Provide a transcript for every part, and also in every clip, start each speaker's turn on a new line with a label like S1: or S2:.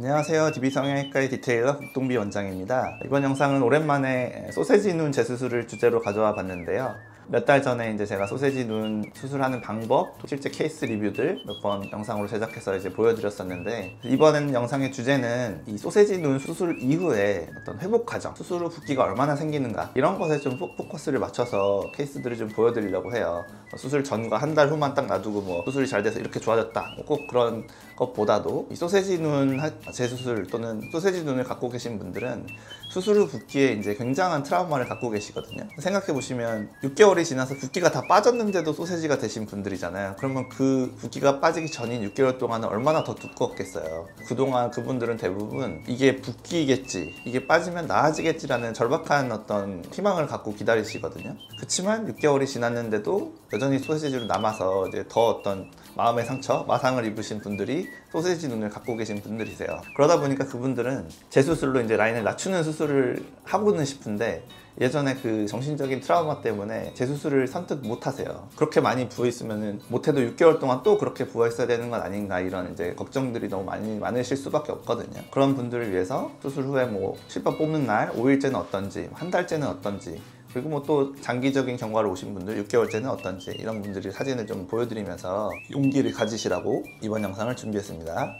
S1: 안녕하세요. DB성형외과의 디테일러 국동비 원장입니다. 이번 영상은 오랜만에 소세지 눈 재수술을 주제로 가져와 봤는데요. 몇 달 전에 이제 제가 소세지 눈 수술하는 방법, 실제 케이스 리뷰들 몇 번 영상으로 제작해서 이제 보여드렸었는데, 이번 영상의 주제는 이 소세지 눈 수술 이후에 어떤 회복 과정, 수술 후 붓기가 얼마나 생기는가, 이런 것에 좀 포커스를 맞춰서 케이스들을 좀 보여드리려고 해요. 수술 전과 한 달 후만 딱 놔두고 뭐 수술이 잘 돼서 이렇게 좋아졌다, 꼭 그런 것보다도 이 소세지 눈 재수술 또는 소세지 눈을 갖고 계신 분들은 수술 후 붓기에 이제 굉장한 트라우마를 갖고 계시거든요. 생각해 보시면 6개월이 지나서 붓기가 다 빠졌는데도 소세지가 되신 분들이잖아요. 그러면 그 붓기가 빠지기 전인 6개월 동안은 얼마나 더 두껍겠어요. 그동안 그분들은 대부분 이게 붓기겠지, 이게 빠지면 나아지겠지라는 절박한 어떤 희망을 갖고 기다리시거든요. 그렇지만 6개월이 지났는데도 여전히 소세지로 남아서 이제 더 어떤 마음의 상처, 마상을 입으신 분들이 소세지 눈을 갖고 계신 분들이세요. 그러다 보니까 그분들은 재수술로 이제 라인을 낮추는 수술을 하고는 싶은데, 예전에 그 정신적인 트라우마 때문에 재수술을 선뜻 못 하세요. 그렇게 많이 부어 있으면 못해도 6개월 동안 또 그렇게 부어 있어야 되는 건 아닌가, 이런 이제 걱정들이 너무 많으실 수밖에 없거든요. 그런 분들을 위해서 수술 후에 뭐 실밥 뽑는 날 5일째는 어떤지, 한 달째는 어떤지, 그리고 뭐 또 장기적인 경과를 오신 분들 6개월째는 어떤지, 이런 분들이 사진을 좀 보여드리면서 용기를 가지시라고 이번 영상을 준비했습니다.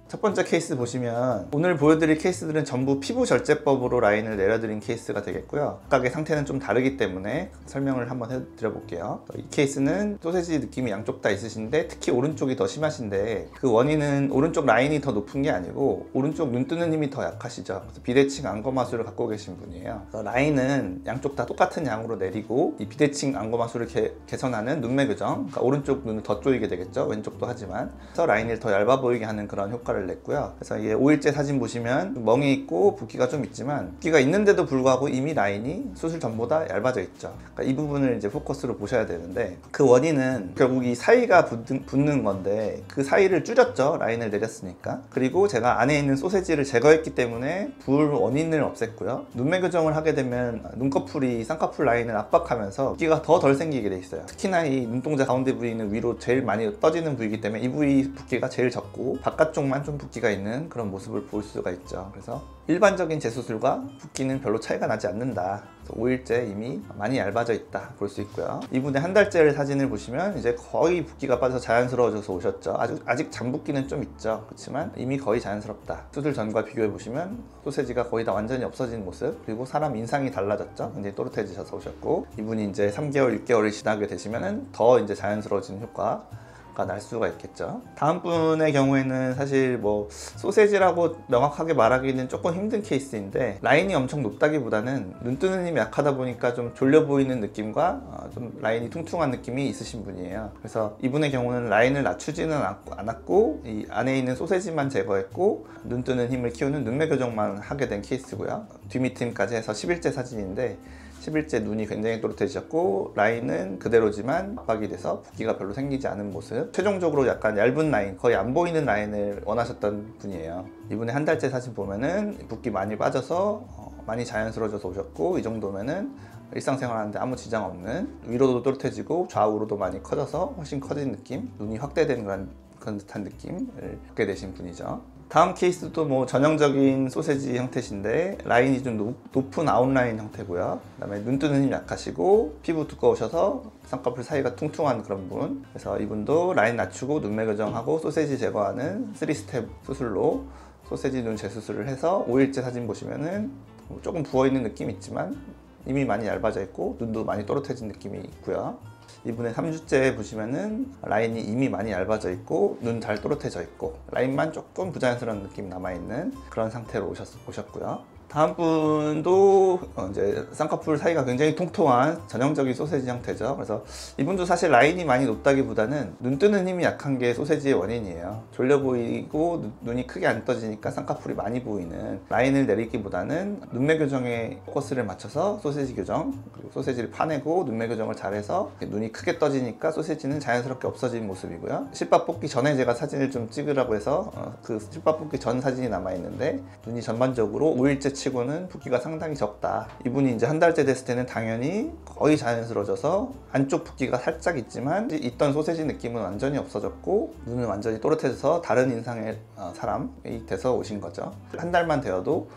S1: 첫 번째 케이스 보시면, 오늘 보여드릴 케이스들은 전부 피부 절제법으로 라인을 내려드린 케이스가 되겠고요. 각각의 상태는 좀 다르기 때문에 설명을 한번 해드려 볼게요. 이 케이스는 소세지 느낌이 양쪽 다 있으신데 특히 오른쪽이 더 심하신데, 그 원인은 오른쪽 라인이 더 높은 게 아니고 오른쪽 눈 뜨는 힘이 더 약하시죠. 그래서 비대칭 안검하수를 갖고 계신 분이에요. 그래서 라인은 양쪽 다 똑같은 양으로 내리고, 이 비대칭 안검하수를 개선하는 눈매 교정, 그러니까 오른쪽 눈을 더 조이게 되겠죠. 왼쪽도 하지만. 그래서 라인을 더 얇아 보이게 하는 그런 효과를 냈고요. 그래서 이게 5일째 사진 보시면 멍이 있고 붓기가 좀 있지만, 붓기가 있는데도 불구하고 이미 라인이 수술 전보다 얇아져 있죠. 그러니까 이 부분을 이제 포커스로 보셔야 되는데, 그 원인은 결국 이 사이가 붙는 건데, 그 사이를 줄였죠. 라인을 내렸으니까. 그리고 제가 안에 있는 소세지를 제거했기 때문에 부을 원인을 없앴고요. 눈매 교정을 하게 되면 눈꺼풀이 쌍꺼풀 라인을 압박하면서 붓기가 더 덜 생기게 돼 있어요. 특히나 이 눈동자 가운데 부위는 위로 제일 많이 떠지는 부위이기 때문에 이 부위 붓기가 제일 적고, 바깥쪽만 좀 붓기가 있는 그런 모습을 볼 수가 있죠. 그래서 일반적인 재수술과 붓기는 별로 차이가 나지 않는다. 5일째 이미 많이 얇아져 있다 볼 수 있고요. 이분의 한 달째 사진을 보시면 이제 거의 붓기가 빠져서 자연스러워져서 오셨죠. 아직 잔붓기는 좀 있죠. 그렇지만 이미 거의 자연스럽다. 수술 전과 비교해 보시면 소세지가 거의 다 완전히 없어진 모습, 그리고 사람 인상이 달라졌죠. 굉장히 또렷해지셔서 오셨고, 이분이 이제 3개월, 6개월이 지나게 되시면은 더 이제 자연스러워지는 효과 날 수가 있겠죠. 다음 분의 경우에는 사실 뭐 소세지라고 명확하게 말하기는 조금 힘든 케이스인데, 라인이 엄청 높다기보다는 눈 뜨는 힘이 약하다 보니까 좀 졸려 보이는 느낌과 좀 라인이 퉁퉁한 느낌이 있으신 분이에요. 그래서 이분의 경우는 라인을 낮추지는 않았고 이 안에 있는 소세지만 제거했고 눈 뜨는 힘을 키우는 눈매 교정만 하게 된 케이스고요. 뒷밑팀까지 해서 10일째 사진인데, 10일째 눈이 굉장히 또렷해졌고 라인은 그대로지만 압박이 돼서 붓기가 별로 생기지 않은 모습, 최종적으로 약간 얇은 라인, 거의 안 보이는 라인을 원하셨던 분이에요. 이분의 한 달째 사진 보면은 붓기 많이 빠져서 많이 자연스러워져서 오셨고, 이 정도면은 일상생활 하는데 아무 지장 없는, 위로도 또렷해지고 좌우로도 많이 커져서 훨씬 커진 느낌, 눈이 확대된 그런 듯한 느낌을 받게 되신 분이죠. 다음 케이스도 뭐 전형적인 소세지 형태신데, 라인이 좀 높은 아웃라인 형태고요. 그 다음에 눈 뜨는 힘 약하시고 피부 두꺼우셔서 쌍꺼풀 사이가 퉁퉁한 그런 분. 그래서 이분도 라인 낮추고 눈매 교정하고 소세지 제거하는 3스텝 수술로 소세지 눈 재수술을 해서 5일째 사진 보시면은 조금 부어있는 느낌이 있지만 이미 많이 얇아져 있고 눈도 많이 또렷해진 느낌이 있고요. 이분의 3주째 보시면은 라인이 이미 많이 얇아져 있고 눈 잘 또렷해져 있고 라인만 조금 부자연스러운 느낌이 남아있는 그런 상태로 오셨고요. 다음 분도 이제 쌍꺼풀 사이가 굉장히 통통한 전형적인 소세지 형태죠. 그래서 이분도 사실 라인이 많이 높다기보다는 눈 뜨는 힘이 약한 게 소세지의 원인이에요. 졸려 보이고 눈이 크게 안 떠지니까 쌍꺼풀이 많이 보이는, 라인을 내리기보다는 눈매 교정에 포커스를 맞춰서 소세지 교정, 그리고 소세지를 파내고 눈매 교정을 잘해서 눈이 크게 떠지니까 소세지는 자연스럽게 없어진 모습이고요. 실밥 뽑기 전에 제가 사진을 좀 찍으라고 해서 그 실밥 뽑기 전 사진이 남아있는데, 눈이 전반적으로 5일째 치고는 붓기가 상당히 적다. 이분이 이제 한 달째 됐을 때는 당연히 거의 자연스러워져서 안쪽 붓기가 살짝 있지만 있던 소세지 느낌은 완전히 없어졌고 눈은 완전히 또렷해져서 다른 인상의 사람이 돼서 오신 거죠. 한 달만 되어도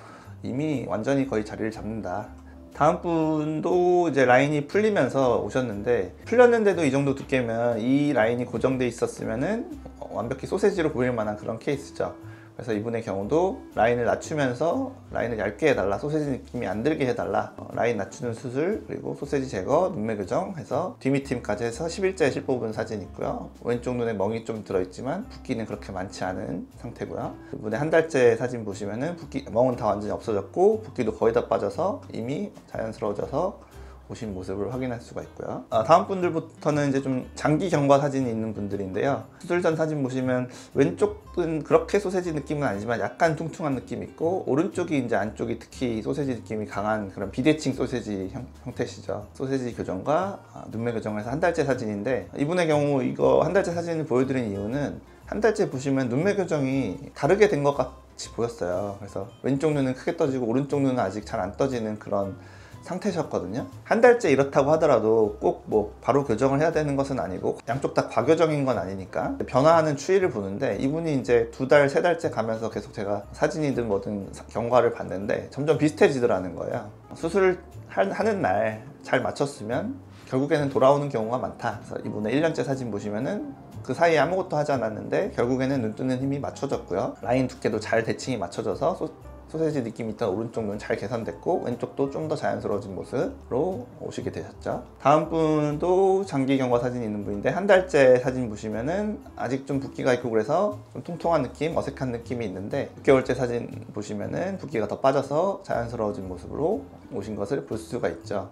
S1: 이미 완전히 거의 자리를 잡는다. 다음 분도 이제 라인이 풀리면서 오셨는데, 풀렸는데도 이 정도 두께면 이 라인이 고정돼 있었으면은 완벽히 소세지로 보일 만한 그런 케이스죠. 그래서 이분의 경우도 라인을 낮추면서 라인을 얇게 해달라, 소세지 느낌이 안 들게 해달라, 라인 낮추는 수술, 그리고 소세지 제거, 눈매 교정 해서 뒷밑팀까지 해서 10일째 실뽑은 사진 있고요. 왼쪽 눈에 멍이 좀 들어있지만 붓기는 그렇게 많지 않은 상태고요. 이분의 한 달째 사진 보시면은 멍은 다 완전히 없어졌고 붓기도 거의 다 빠져서 이미 자연스러워져서 오신 모습을 확인할 수가 있고요. 다음 분들부터는 이제 좀 장기 경과 사진이 있는 분들인데요. 수술 전 사진 보시면 왼쪽은 그렇게 소세지 느낌은 아니지만 약간 퉁퉁한 느낌이 있고, 오른쪽이 이제 안쪽이 특히 소세지 느낌이 강한 그런 비대칭 소세지 형태시죠. 소세지 교정과 눈매 교정을 해서 한 달째 사진인데, 이분의 경우 이거 한 달째 사진을 보여드린 이유는 한 달째 보시면 눈매 교정이 다르게 된 것 같이 보였어요. 그래서 왼쪽 눈은 크게 떠지고 오른쪽 눈은 아직 잘 안 떠지는 그런 상태셨거든요. 한 달째 이렇다고 하더라도 꼭 뭐 바로 교정을 해야 되는 것은 아니고 양쪽 다 과교정인 건 아니니까 변화하는 추이를 보는데, 이분이 이제 2달, 3달째 가면서 계속 제가 사진이든 뭐든 경과를 봤는데 점점 비슷해지더라는 거예요. 수술을 하는 날 잘 맞췄으면 결국에는 돌아오는 경우가 많다. 그래서 이분의 1년째 사진 보시면은 그 사이에 아무것도 하지 않았는데 결국에는 눈 뜨는 힘이 맞춰졌고요. 라인 두께도 잘 대칭이 맞춰져서 소세지 느낌이 있던 오른쪽 눈 잘 개선됐고 왼쪽도 좀 더 자연스러워진 모습으로 오시게 되셨죠. 다음 분도 장기 경과 사진이 있는 분인데, 한 달째 사진 보시면은 아직 좀 붓기가 있고 그래서 좀 통통한 느낌, 어색한 느낌이 있는데 6개월째 사진 보시면은 붓기가 더 빠져서 자연스러워진 모습으로 오신 것을 볼 수가 있죠.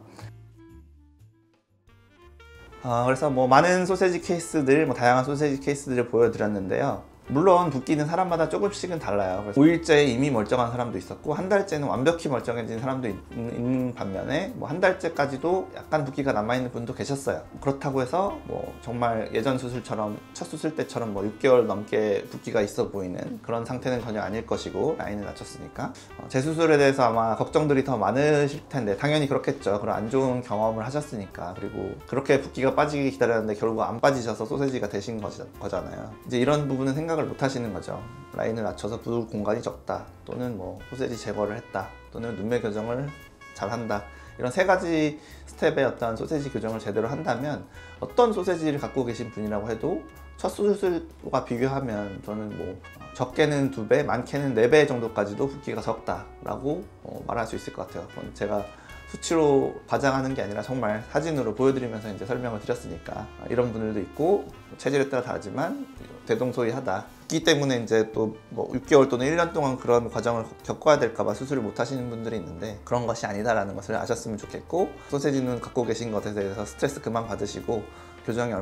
S1: 그래서 뭐 많은 소세지 케이스들, 다양한 소세지 케이스들을 보여드렸는데요. 물론 붓기는 사람마다 조금씩은 달라요. 그래서 5일째 이미 멀쩡한 사람도 있었고 한 달째는 완벽히 멀쩡해진 사람도 있는 반면에 뭐 한 달째까지도 약간 붓기가 남아있는 분도 계셨어요. 그렇다고 해서 뭐 정말 예전 수술처럼 첫 수술 때처럼 뭐 6개월 넘게 붓기가 있어 보이는 그런 상태는 전혀 아닐 것이고, 라인을 낮췄으니까 제 수술에 대해서 아마 걱정들이 더 많으실 텐데 당연히 그렇겠죠. 그런 안 좋은 경험을 하셨으니까. 그리고 그렇게 붓기가 빠지기 기다렸는데 결국 안 빠지셔서 소세지가 되신 거잖아요. 이제 이런 부분은 생각을 못 하시는 거죠. 라인을 낮춰서 붓을 공간이 적다, 또는 뭐 소세지 제거를 했다, 또는 눈매 교정을 잘한다, 이런 3가지 스텝의 어떤 소세지 교정을 제대로 한다면 어떤 소세지를 갖고 계신 분이라고 해도 첫 수술과 비교하면 저는 뭐 적게는 2배, 많게는 4배 정도까지도 붓기가 적다라고 말할 수 있을 것 같아요. 제가 수치로 과장하는 게 아니라 정말 사진으로 보여드리면서 이제 설명을 드렸으니까. 이런 분들도 있고 체질에 따라 다르지만 대동소이하다. 기 때문에 이제 또 뭐 6개월 또는 1년 동안 그런 과정을 겪어야 될까봐 수술을 못 하시는 분들이 있는데, 그런 것이 아니다라는 것을 아셨으면 좋겠고, 소세지는 갖고 계신 것에 대해서 스트레스 그만 받으시고 교정이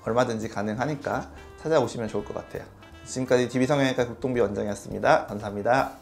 S1: 얼마든지 가능하니까 찾아오시면 좋을 것 같아요. 지금까지 DB성형외과 국동비 원장이었습니다. 감사합니다.